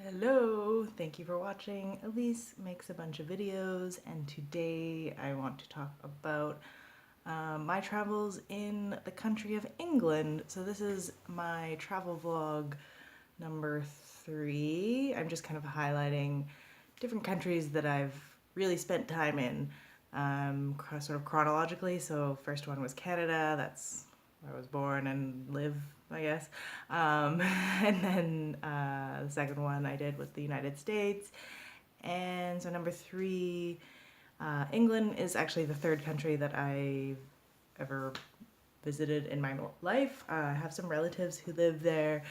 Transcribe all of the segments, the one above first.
Hello, thank you for watching. Elise makes a bunch of videos, and today I want to talk about my travels in the country of England. So this is my travel vlog number 3. I'm just kind of highlighting different countries that I've really spent time in, sort of chronologically. So first one was Canada, that's where I was born and live, I guess. And then the second one I did was the United States. And so number 3, England is actually the third country that I've ever visited in my life. I have some relatives who live there.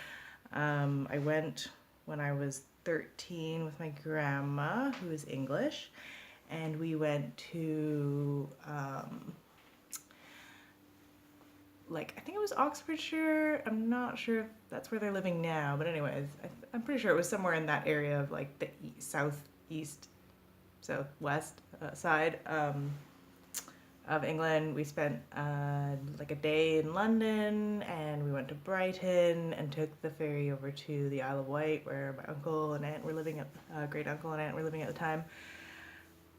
I went when I was 13 with my grandma, who is English, and we went to I think it was Oxfordshire. I'm not sure if that's where they're living now, but anyways, I'm pretty sure it was somewhere in that area of like the southeast, southwest side of England. We spent like a day in London, and we went to Brighton and took the ferry over to the Isle of Wight, where my uncle and aunt were living at great uncle and aunt were living at the time.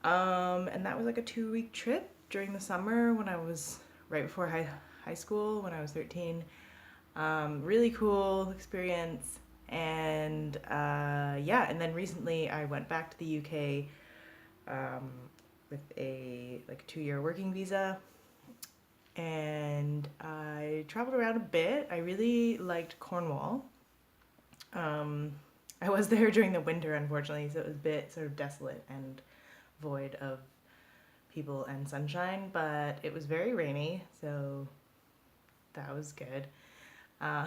And that was like a 2-week trip during the summer when I was right before high school when I was 13. Really cool experience. And yeah, and then recently I went back to the UK with a 2-year working visa, and I traveled around a bit. I really liked Cornwall. I was there during the winter, unfortunately, so it was a bit sort of desolate and void of people and sunshine, but it was very rainy, so that was good. Uh,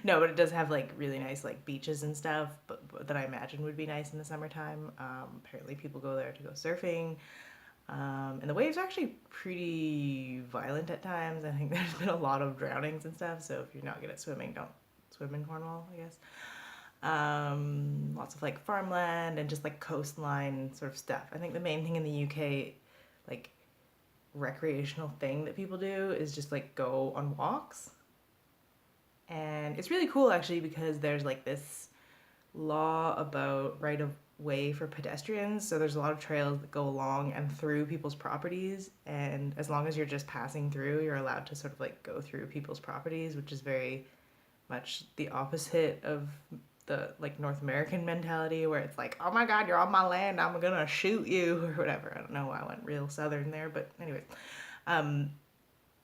no, but it does have like really nice like beaches and stuff, but that I imagine would be nice in the summertime. Apparently, people go there to go surfing, and the waves are actually pretty violent at times. I think there's been a lot of drownings and stuff, so if you're not good at swimming, don't swim in Cornwall, I guess. Lots of like farmland and just like coastline sort of stuff. I think the main thing in the UK, like recreational thing that people do, is just like go on walks. And it's really cool actually because there's like this law about right of way for pedestrians. So there's a lot of trails that go along and through people's properties. And as long as you're just passing through, you're allowed to sort of like go through people's properties, which is very much the opposite of the like North American mentality where it's like, oh my God, you're on my land, I'm gonna shoot you or whatever. I don't know why I went real southern there, but anyways. Um,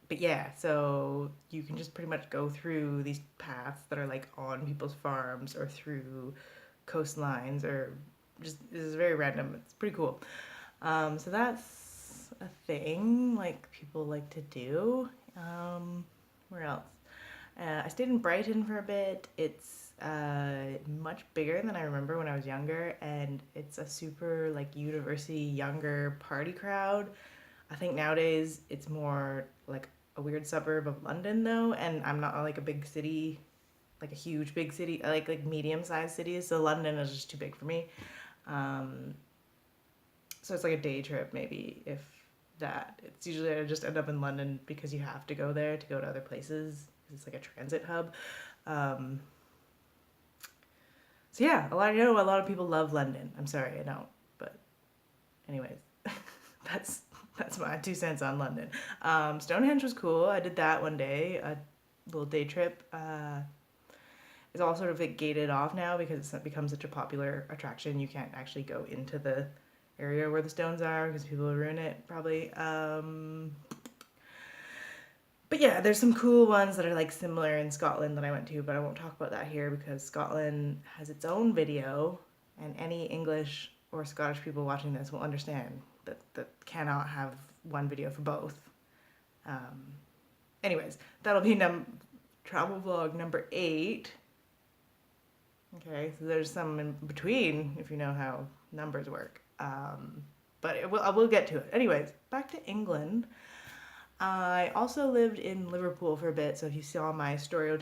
but yeah, so you can just pretty much go through these paths that are like on people's farms or through coastlines or just this is very random. It's pretty cool. So that's a thing like people like to do. Where else? I stayed in Brighton for a bit. It's much bigger than I remember when I was younger, and it's a super like university younger party crowd. I think nowadays it's more like a weird suburb of London though, and I'm not like a big city, like a huge big city. I like medium sized cities, so London is just too big for me. Um, so it's like a day trip maybe if that. It's usually I just end up in London because you have to go there to go to other places. It's like a transit hub. Um, so yeah, I know a lot of people love London. I'm sorry, I don't. But anyways, that's that's my 2 cents on London. Stonehenge was cool. I did that one day, a little day trip. It's all sort of like gated off now because it's become such a popular attraction. You can't actually go into the area where the stones are because people would ruin it probably. But yeah, there's some cool ones that are like similar in Scotland that I went to, but I won't talk about that here because Scotland has its own video, and any English or Scottish people watching this will understand that cannot have one video for both. Um, anyways, that'll be travel vlog number 8. Okay, so there's some in between if you know how numbers work. But I will get to it. Anyways, back to England. I also lived in Liverpool for a bit, so if you saw my story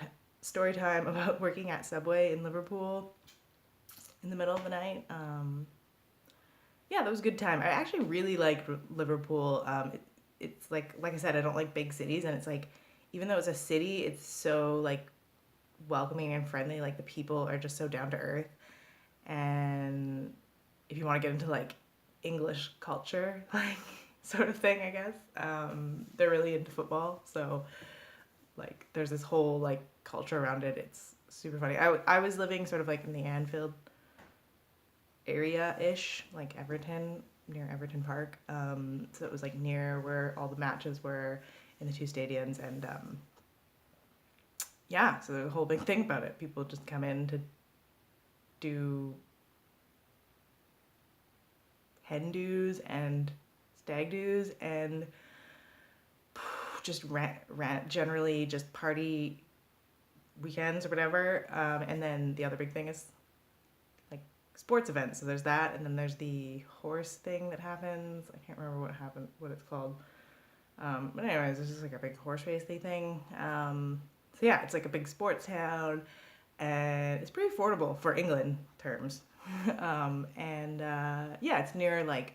time about working at Subway in Liverpool in the middle of the night, yeah, that was a good time. I actually really liked Liverpool. It's like I said, I don't like big cities, and it's like even though it's a city, it's so like welcoming and friendly. Like the people are just so down to earth. And if you want to get into like English culture, like sort of thing, I guess, they're really into football. So like there's this whole like culture around it. It's super funny. I was living sort of like in the Anfield area ish, like Everton, near Everton Park. So it was like near where all the matches were in the two stadiums. And yeah, so the whole big thing about it. People just come in to do hen do's and stag do's and just generally just party weekends or whatever. And then the other big thing is like sports events. So there's that, and then there's the horse thing that happens. I can't remember what it's called. But anyways, it's just like a big horse racing thing. So yeah, it's like a big sports town, and it's pretty affordable for England terms. And yeah, it's near like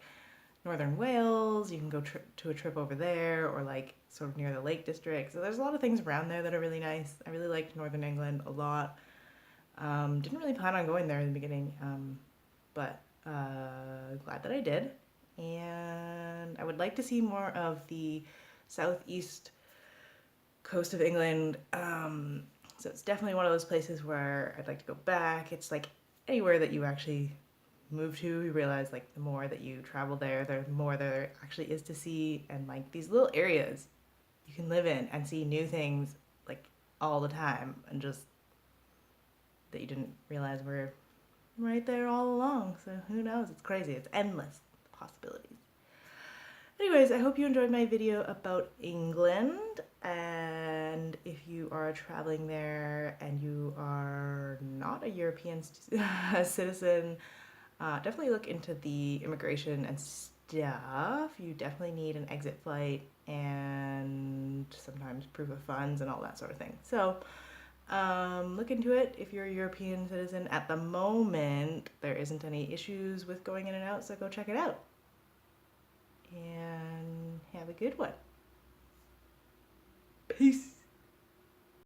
northern Wales. You can go to a trip over there, or like sort of near the Lake District. So there's a lot of things around there that are really nice. I really liked Northern England a lot. Didn't really plan on going there in the beginning, but glad that I did. And I would like to see more of the southeast coast of England. So it's definitely one of those places where I'd like to go back. It's like anywhere that you actually move to, you realize like the more that you travel there, the more there actually is to see, and like these little areas you can live in and see new things like all the time, and just that you didn't realize were right there all along. So who knows? It's crazy. It's endless possibilities. Anyways, I hope you enjoyed my video about England, and if you are traveling there and you are not a European citizen, definitely look into the immigration and stuff. You definitely need an exit flight and sometimes proof of funds and all that sort of thing. So look into it if you're a European citizen. At the moment, there isn't any issues with going in and out, so go check it out. And have a good one. Peace.